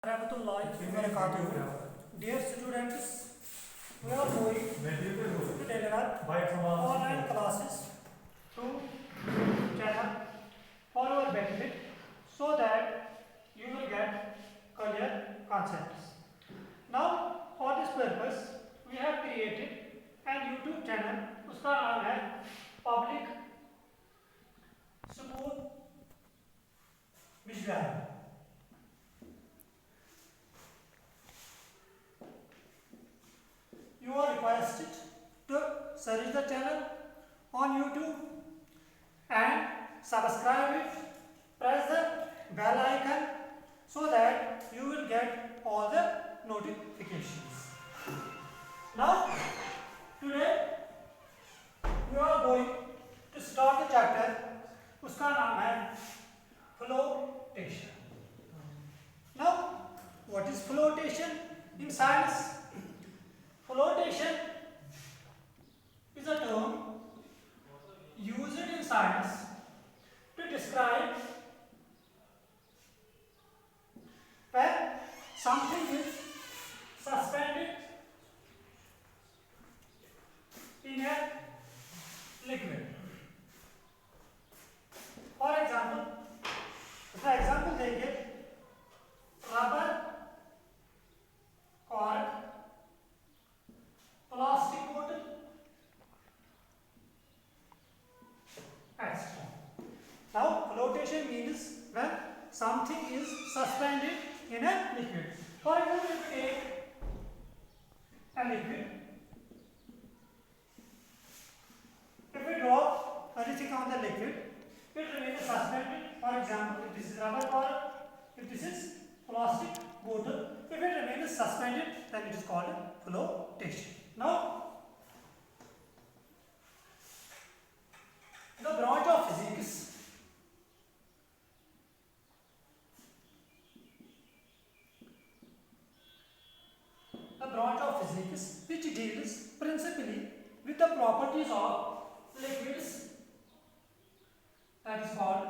Rahmatullahi wa barakatuh. Dear students, we are going to deliver online classes through channel for your benefit so that you will get clear concepts. Now, for this purpose, we have created a YouTube channel. उसका नाम है Public School Visual. You are requested to search the channel on YouTube and subscribe it. Press the bell icon so that you will get all the notifications. Now, today we are going to start the chapter. उसका नाम है flotation. Now, what is flotation in science? Flotation is a term used in science to describe when something is suspended in a liquid. For example, इसका example देंगे rubber, cork, plastic bottle, etc. Now, flotation means when something is suspended in a liquid. For example, if we take a liquid, if we drop anything on the liquid, it remains suspended. For example, if this is rubber cork, if this is plastic bottle, if it remains suspended, then it is called flotation. Now, the branch of physics which deals principally with the properties of liquids, that is called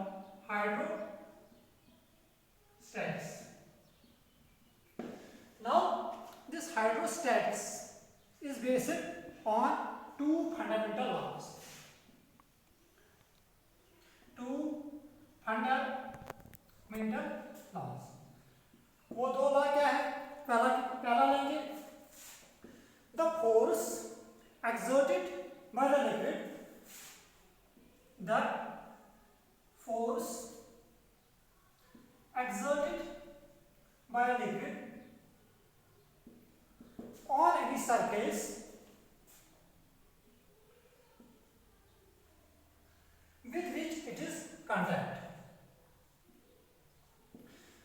hydrostatics. Now, this hydrostatics is based on two fundamental laws. वो दो law क्या है? पहला लेंगे the force exerted by the liquid. The force exerted by a liquid on any surface with which it is contact.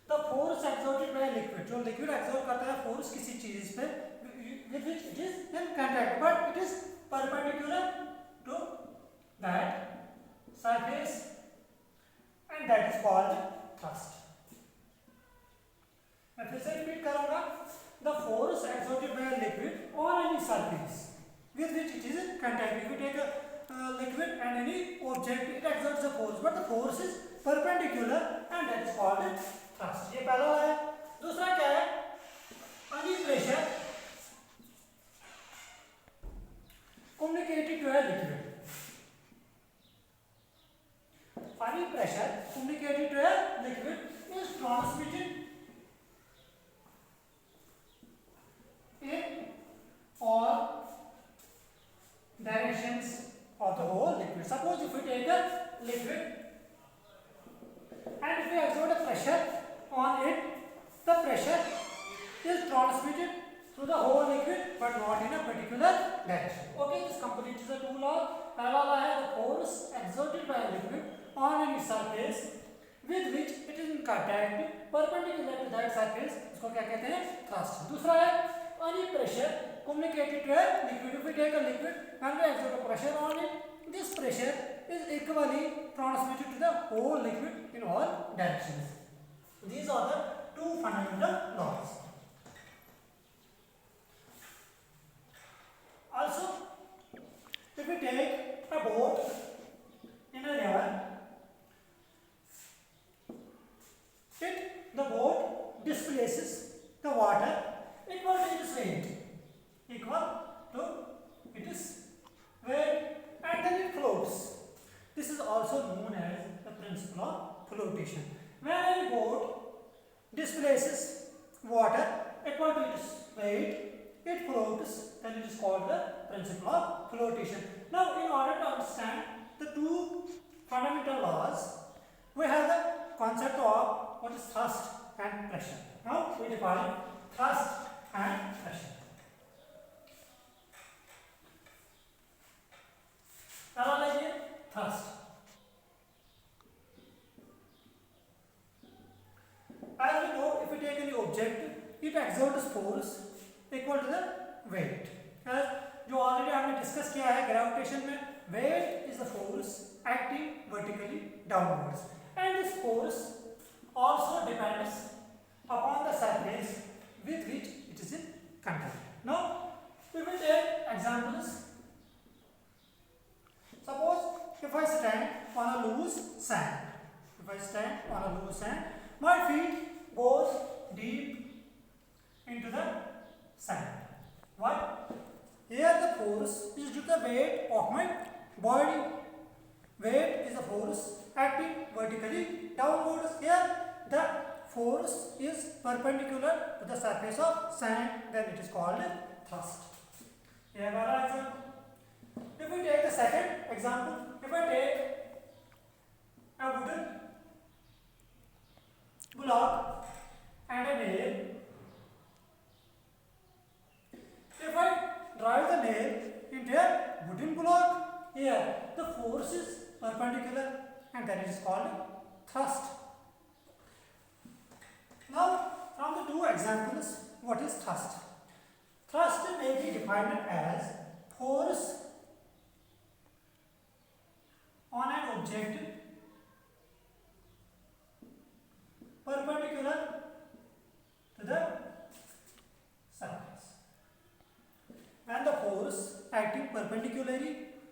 The force exerted by a liquid, जो liquid exert करता है force किसी चीज पे with which it is in contact, but it is perpendicular to that surface, and that is called thrust. मैं फिर से repeat करूँगा. The force exerted by a liquid on any surface with which it is in contact. If you take a liquid and any object, it exerts a force, but the force is perpendicular, and that is called thrust. ये पहला है. दूसरा क्या है? Any pressure communicated to a liquid. Any pressure communicated to a liquid is transmitted in all directions of the whole liquid. Suppose if we take a liquid and if we exert a pressure on it, the pressure is transmitted through the whole liquid but not in a particular direction. Okay, this completes the two laws. पहला law है the force exerted by a liquid on any surface with which it is in contact perpendicular to that surface, इसको क्या कहते हैं? Thrust. दूसरा है any pressure communicated to a liquid. If we take a liquid and we exert a pressure on it, this pressure is equally transmitted to the whole liquid in all directions. These are the two fundamental laws. Also, if we take a boat in a river, the boat displaces the water equal to its weight, equal to its weight, and then it floats. This is also known as the principle of flotation. When a boat displaces water equal to its weight, it floats, then it is called the principle of flotation. Now, in order to understand the two fundamental laws, we have the concept of what is thrust and pressure. Now, we define thrust and pressure. Analyze here, thrust. As we know, if we take any object, it exerts force equal to the weight. as जो already हमने discuss किया है gravitation में, weight is the force acting vertically downwards, and this force also depends upon the surface with which it is in contact. Now we will take examples. Suppose if I stand on a loose sand, my feet goes deep into the sand. Why? Here the force is due to the weight of my body. Weight is the force acting vertically downwards. Here the force is perpendicular to the surface of sand, then it is called thrust. Here are example. If we take the second example, if I take a wooden block and a nail, if I drive the nail into a wooden block, here the force is perpendicular and that is called thrust. Now, from the two examples, what is thrust? Thrust may be defined as force on an object perpendicular to the surface, and the force acting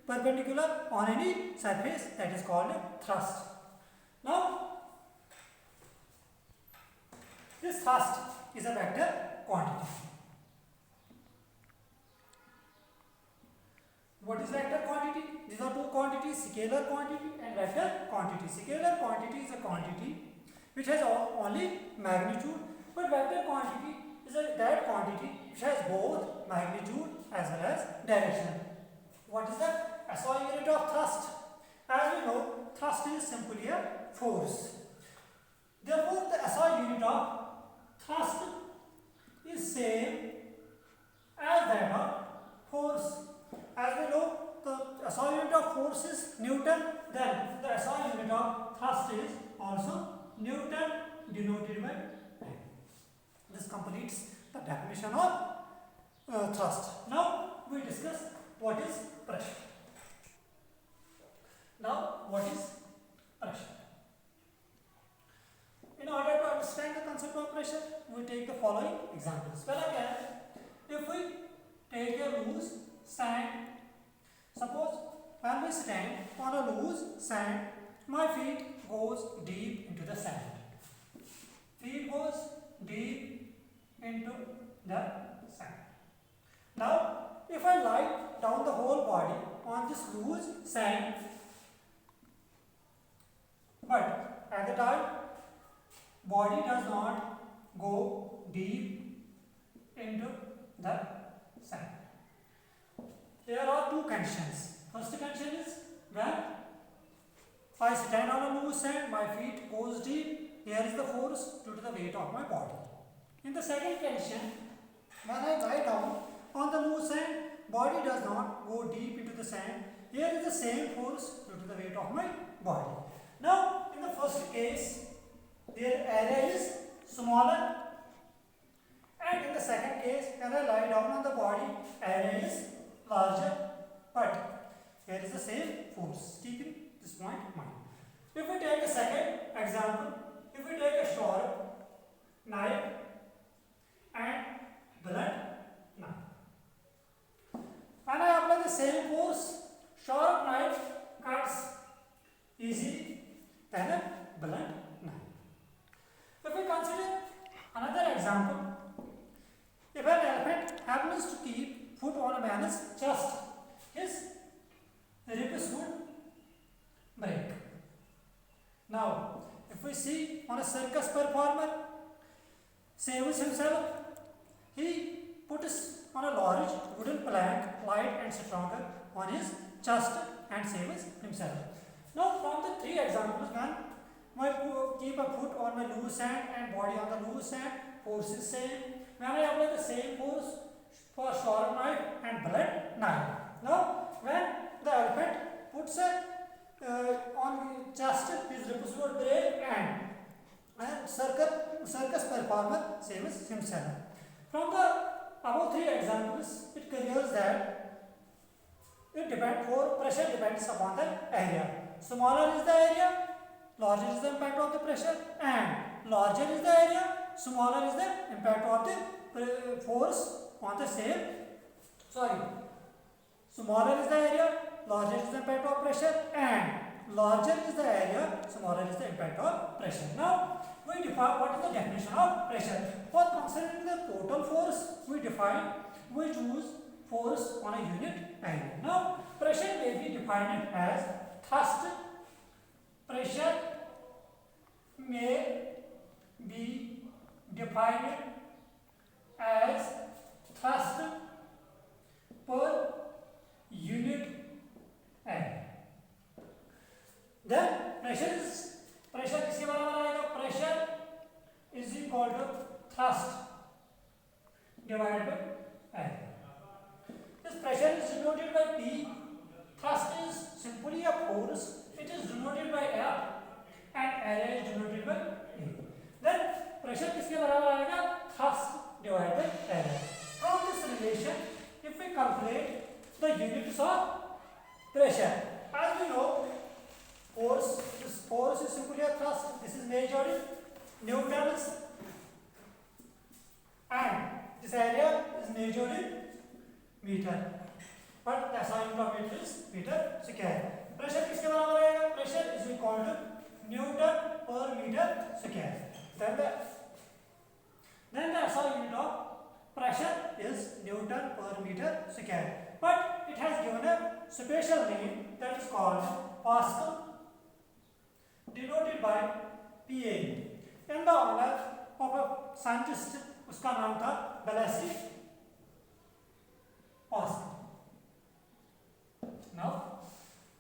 perpendicular on any surface, that is called thrust. Now, this thrust is a vector quantity. What is vector quantity? These are two quantities, scalar quantity and vector quantity. Scalar quantity is a quantity which has only magnitude, but vector quantity is that quantity which has both magnitude as well as direction. What is the SI unit of thrust? As we know, thrust is simply a force. Therefore, the SI unit of thrust is same as that of force. As we know, the SI unit of force is Newton, then the SI unit of thrust is also Newton, denoted by N. This completes the definition of thrust. Now we discuss what is pressure. Now what is pressure? In order to understand the concept of pressure, we take the following examples. Well, again, if we take a loose sand, suppose when we stand on a loose sand, my feet goes deep into the sand. Feet goes deep into the sand. Now, if I lie down the whole body on this loose sand, but at the time body does not go deep into the sand. There are two conditions. First condition is when I stand on a loose sand, my feet goes deep. Here is the force due to the weight of my body. In the second condition, when I lie down on the loose sand, body does not go deep into the sand. Here is the same force due to the weight of my body. Now, in the first case, their area is smaller, and in the second case, when I lie down on the body, area is larger, but here is the same force. Keeping this point in mind. If we take a second example, if we take a sharp knife and blunt knife, when I apply the same force, sharp knife cuts easily than a blunt knife. If we consider another example, is to keep foot on a man's chest, his ribs would break. Now, if we see on a circus performer saves himself, he puts on a large wooden plank, light and stronger, on his chest and saves himself. Now, from the three examples, when I keep a foot on my loose sand and body on the loose sand, force is same. When I apply the same force for sharp knife and blunt knife. Now, when the elephant puts on chest, his ribs would break and circus performer saves himself. From the above three examples, it clears that pressure depends upon the area. Smaller is the area, larger is the impact of the pressure, and larger is the area, smaller is the impact of the force on the same. Smaller is the area, larger is the impact of pressure, and larger is the area, smaller is the impact of pressure. Now, we define what is the definition of pressure. For considering the total force, we choose force on a unit area. Now, pressure may be defined as thrust. Pressure may be defined as thrust per unit area. Then pressure किसके बराबर आएगा? Pressure is equal to thrust divided by area. This pressure is denoted by P. Thrust is simply a force. It is denoted by F and area is denoted by A. Then pressure किसके बराबर आएगा? Thrust divided by area. From this relation, if we calculate the units of pressure, as we know, this force is simply a thrust. This is measured in newtons, and this area is measured in meter. But the SI unit of meter is meter square. Pressure किसके बराबर आएगा? Pressure is equal to Newton per meter square. Then the SI unit of pressure is Newton per meter square. But it has given a special name that is called Pascal, denoted by PA. In the honor of a scientist, उसका नाम था Blaise Pascal. Now,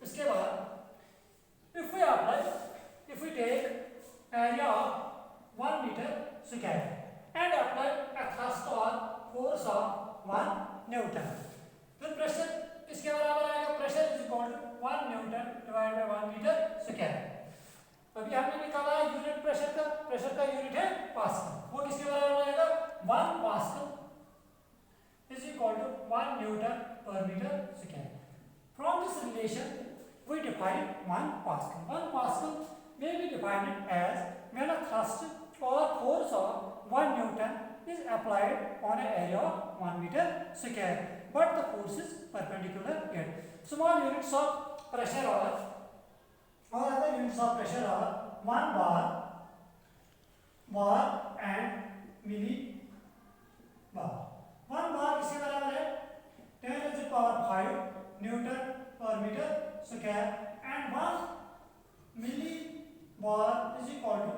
इसके बाद, if we take area of 1 meter square and apply a thrust or force of 1 Newton, then pressure किसके बराबर आएगा? Pressure is equal to 1 Newton divided by 1 meter square. अभी हमने निकाला है यूनिट प्रेशर का यूनिट है पास्कल. वो किसके बराबर आएगा? 1 pascal is equal to 1 Newton per meter square. From this relation, we define 1 Pascal. 1 Pascal may be defined as when a thrust or force of 1 Newton is applied on an area of 1 meter square, but the force is perpendicular yet. Small units of pressure or other units of pressure are 1 bar and millibar. 1 bar किसके बराबर है? 10 to the power 5 Newton per meter square, and 1 millibar is equal to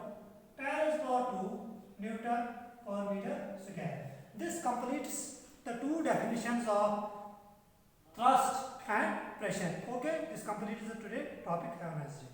10 to the power 2 Newton per meter square. This completes the two definitions of thrust and pressure. Okay, this completes the today topic. Have a nice day.